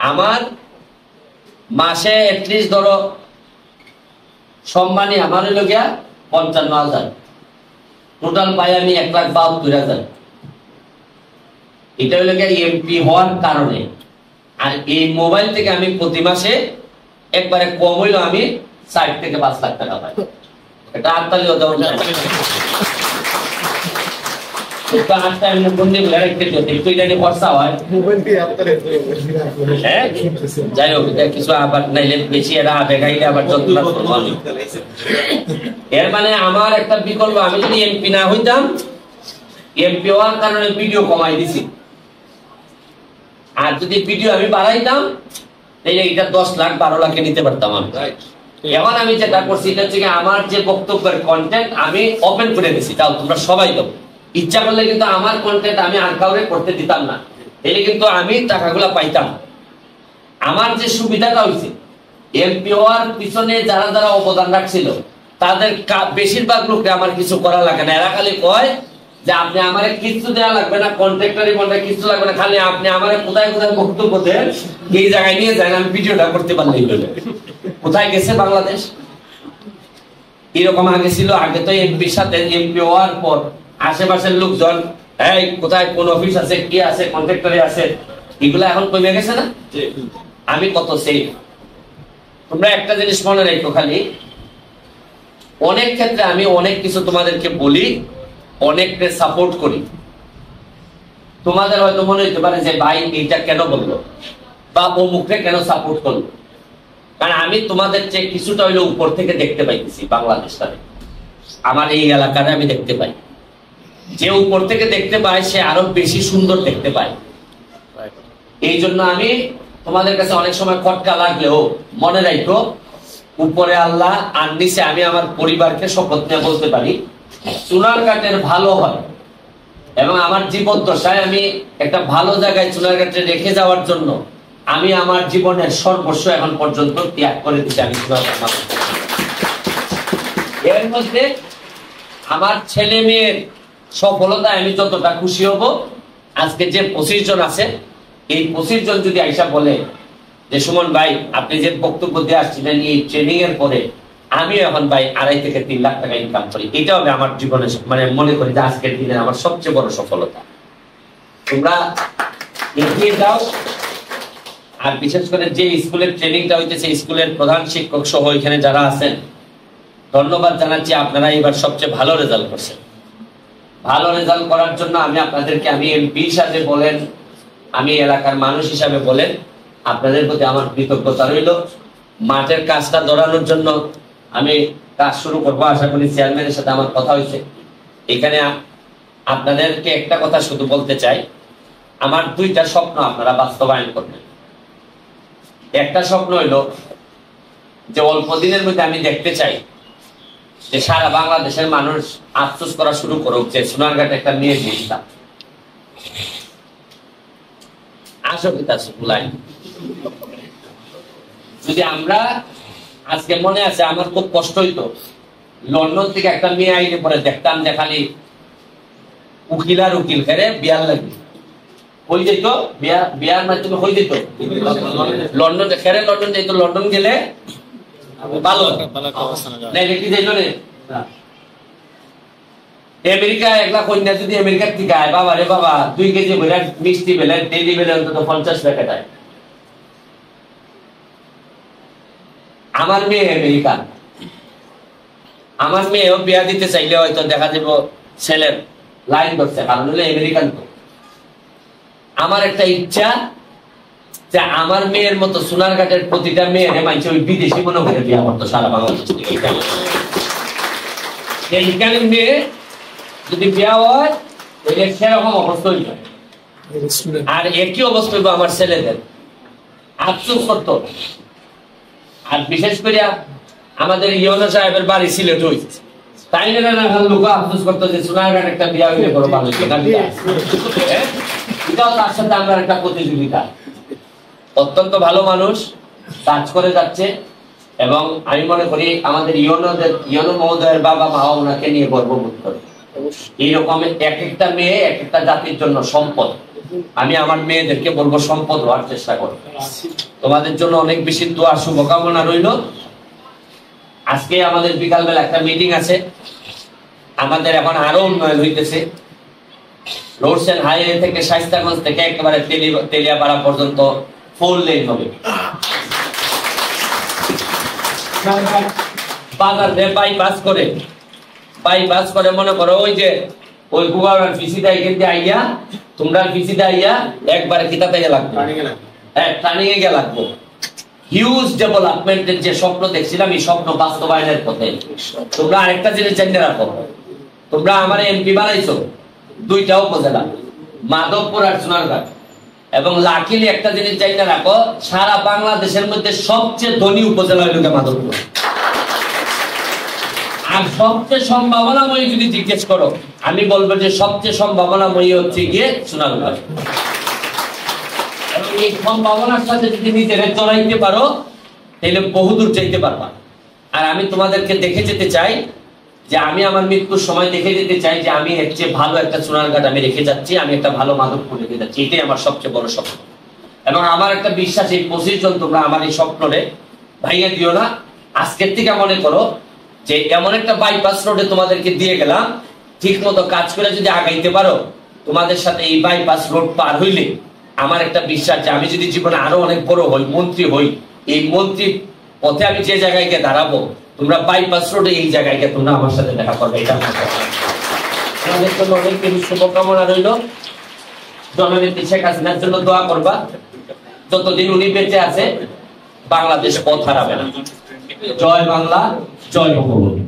আমার মাসে এটলিস্ট ধরো সম্মানী আমার হইল গিয়া ৫৫,০০০, টোটাল পাই আমি ১,৭২,০০০। এটা হইল গিয়া এমপি হওয়ার কারণে। আর এই মোবাইল থেকে আমি প্রতি মাসে একবারে কম হইলো আমি ৪ থেকে ৫ লাখ টাকা পাই। এটা আত্মালিও দেওয়া যায়। যাই হোক কিছু আবার নাইলে বেশি এরা আবেগাইলে আবার যন্ত্রণা করবো আমি। এর মানে আমার একটা বিকল্প, আমি যদি এমপি না হইতাম, এমপি হওয়ার কারণে ভিডিও কমাই দিছি, আর যদি ভিডিও আমি বাড়াইতাম তাহলে এটা ১০ লাখ ১২ লাখে নিতে পারতাম আমি। এখন আমি যেটা করছি এটা হচ্ছে আমার যে বক্তব্যের কন্টেন্ট আমি ওপেন করে দিছি, তাও তোমরা সবাই দাও। ইচ্ছা করলে কিন্তু আমার কন্টেন্ট আমি আর কাউরে করতে দিতাম না, তাহলে কিন্তু আমি টাকাগুলা পাইতাম। আমার যে সুবিধাটা হয়েছে, এমপি হওয়ার পিছনে যারা যারা অবদান রাখছিল তাদের বেশিরভাগ লোককে আমার কিছু করা লাগে না। এরা খালি কয় যে আপনি আমার কিছু দেওয়া লাগবে না, কন্ট্রাক্টরি কিছু লাগবে না, খালি আপনি আমার কোথায় কোথায় বক্তব্য দেন এই জায়গায় নিয়ে যান, আমি ভিডিওটা করতে পারলেই হলো। কোথায় গেছে বাংলাদেশ? এরকম আগে ছিল। আগে তো এমপির সাথে এমপি হওয়ার পর আশেপাশের লোকজন এই কোথায় কোন অফিস আছে, কি আছে, কন্ট্রাক্টরি আছে, এগুলো এখন কমে গেছে না? আমি কত সেফ। তোমরা একটা জিনিস মনে রাখো, খালি অনেক ক্ষেত্রে আমি অনেক কিছু তোমাদেরকে বলি, অনেককে সাপোর্ট করি। তোমাদের হয়তো মনে হইতে পারে যে ভাই এইটা কেন বললো বা অমুককে কেন সাপোর্ট করলো, কারণ আমি তোমাদের চেয়ে কিছুটা হইলে উপর থেকে দেখতে পাইতেছি বাংলাদেশটাকে, আমার এই এলাকাটা আমি দেখতে পাই। যে উপর থেকে দেখতে পায় সে আরো বেশি সুন্দর দেখতে পায়। এই জন্য আমি তোমাদের কাছে অনেক সময় খটকা লাগলেও মনে রাখো, উপরে আল্লাহ আর নিচে আমি আমার পরিবারকে শপথ নিয়ে বলতে পারি চুনারঘাটের ভালো হয়, এবং আমার জীবদ্দশায় আমি একটা ভালো জায়গায় চুনারঘাটে রেখে যাওয়ার জন্য আমি আমার জীবনের সর্বস্ব এখন পর্যন্ত ত্যাগ করে দিচ্ছি। আমি এর মধ্যে আমার ছেলে মেয়ের সফলতায় আমি যতটা খুশি হব, আজকে যে ২৫ জন আছে, এই ২৫ জন যদি আইসা বলে যে সুমন ভাই আপনি যে বক্তব্য দিয়ে আসছিলেন এই ট্রেনিং এর পরে আমি এখন ভাই ২.৫ থেকে ৩ লাখ টাকা ইনকাম করি, এটাও আমি আমার জীবনে মানে মনে করি যে আজকের দিনে আমার সবচেয়ে বড় সফলতা। তোমরা এগিয়ে যাও। আর বিশেষ করে যে স্কুলের ট্রেনিংটা হইতেছে, স্কুলের প্রধান শিক্ষক সহ এখানে যারা আছেন ধন্যবাদ জানাচ্ছি, আপনারা এবার সবচেয়ে ভালো রেজাল্ট করছেন। ভালো রেজাল্ট করার জন্য আমি আপনাদেরকে, আমি এমপি হিসাবে বলেন, আমি এলাকার মানুষ হিসাবে বলেন, আপনাদের প্রতি আমার কৃতজ্ঞতা রইল। মাঠের কাজটা ধরানোর জন্য আমি কাজ শুরু করবো, আশা করি চেয়ারম্যানের সাথে আমার কথা হয়েছে। এখানে আপনাদেরকে একটা কথা শুধু বলতে চাই, আমার ২টা স্বপ্ন আপনারা বাস্তবায়ন করবেন। একটা স্বপ্ন হইল যে অল্প দিনের মধ্যে আমি দেখতে চাই যে সারা বাংলাদেশের মানুষ আফসোস করা শুরু করুক যে সোনারঘাটে একটা মেয়ে দিতাম। যদি আমরা আজকে মনে আছে, আমার খুব কষ্ট হইতো লন্ডন থেকে একটা মেয়ে আইলে পরে দেখতাম যে খালি উকিল আর উকিল খেরে বিয়ার লাগবে হয়ে যেত, বিয়ার মাধ্যমে হয়ে যেত। লন্ডন খেরে লন্ডন যেত, লন্ডন গেলে ভালো কি যাইত রে। আমেরিকা ১ লাখ কন্যা যদি আমেরিকার থেকে আয়, বাবা রে বাবা ২ কেজি মিষ্টি বেলে ডেলি বেলে অন্তত ৫০ প্যাকেট আয়। আমার মেয়ে আমেরিকান, আমার মেয়েও বিয়া দিতে চাইলে হয়তো দেখা যাব ছেলের লাইন ধরছে, কারণ হলো আমেরিকান। তো আমার একটা ইচ্ছা যে আমার মেয়ের মতো সোনারঘাটের প্রতিটা মেয়ের মানছে ওই বিদেশি মনে করে বিয়া করতো সারা বাংলাদেশ থেকে। এইখানে মেয়ে যদি বিয়া হয় সেরকম অবস্থা হইল, আর একই অবস্থা হইব আমার ছেলেদের। আফসোস করতো। আর বিশেষ করে আমাদের ইউনো সাহেবের বাড়ি সিলেট হয়েছে, তাই না লোক আফসোস করতো যে সোনারঘাট একটা বিয়া হইলে বড় ভালো। এটাও তার সাথে আমার একটা প্রতিযোগিতা। অত্যন্ত ভালো মানুষ, কাজ করে যাচ্ছে, এবং আমি মনে করি আমাদের ইউনো মহোদয়ের বাবা মা ওনাকে নিয়ে গর্ববোধ করে। এইরকম এক একটা মেয়ে এক একটা জাতির জন্য সম্পদ। আমি আমার মেয়েদেরকে বলবো সম্পদ হওয়ার চেষ্টা করো। তোমাদের জন্য অনেক বেশি দোয়া শুভকামনা রইল। আজকে আমাদের বিকালবেলা একটা মিটিং আছে। আমাদের এখন আরো উন্নয়ন হইতেছে। রোডস এন্ড হাইওয়ে থেকে শাইস্তাগঞ্জ থেকে একেবারে তেলিয়াপাড়া পর্যন্ত 4 লেন হবে। বাজার দিয়ে বাইপাস করে মনে করো ওই যে ওই গুগাওয়ার ফিসিটা এখানে আইয়া তোমরা ফিসিটা আইয়া একবারে কিতাতে লাগবে, হ্যাঁ টার্নিং এ গিয়ে লাগবে। হিউজ ডেভেলপমেন্টের যে স্বপ্ন দেখছিলাম এই স্বপ্ন বাস্তবায়নের পথে। তোমরা আরেকটা জিনিস জানতে রাখো, তোমরা আমার এমপি বানাইছো 2টা উপজেলা, মাধবপুর আর সোনারগাঁ, এবং লাকিলি একটা জিনিস জানতে রাখো, সারা বাংলাদেশের মধ্যে সবচেয়ে ধনী উপজেলা হইল মাধবপুর। আর সবচেয়ে সম্ভাবনাময়ী যদি জিজ্ঞেস করো, আমি বলবো যে সবচেয়ে সম্ভাবনাময়ী হচ্ছে গিয়ে সোনারগাঁ। এবং এই সম্ভাবনার সাথে যদি নিজেরা চলাইতে পারো তাহলে বহুদূর যাইতে পারবা। আর আমি তোমাদেরকে দেখে যেতে চাই যে আমি আমার মৃত্যুর সময় দেখে যেতে চাই যে আমি এর চেয়ে ভালো একটা সোনারঘাট আমি রেখে যাচ্ছি, আমি একটা ভালো মাধবপুর রেখে যাচ্ছি। এটাই আমার সবচেয়ে বড় স্বপ্ন। এবং আমার একটা বিশ্বাস, এই 25 জন তোমরা আমার এই স্বপ্নরে ভাইয়া দিও না। আজকের থেকে মনে করো যে এমন একটা বাইপাস রোডে তোমাদেরকে দিয়ে গেলাম, ঠিক মতো কাজ করে যদি আগাইতে পারো, তোমাদের সাথে এই বাইপাস রোড পার হইলে আমার একটা বিশ্বাস যে আমি যদি জীবনে আরো অনেক বড় হই, মন্ত্রী হই, এই মন্ত্রী পথে আমি যে জায়গায় গিয়ে দাঁড়াবো, তোমরা বাইপাস রোডে এই জায়গায় গিয়ে তোমরা আমার সাথে দেখা করবে। এটা আমাদের জন্য অনেক কিছু শুভকামনা রইল। জননেত্রী শেখ হাসিনার জন্য দোয়া করবা। যতদিন উনি বেঁচে আছে বাংলাদেশ পথ হারাবে না। জয় বাংলা, জয় বঙ্গবন্ধু।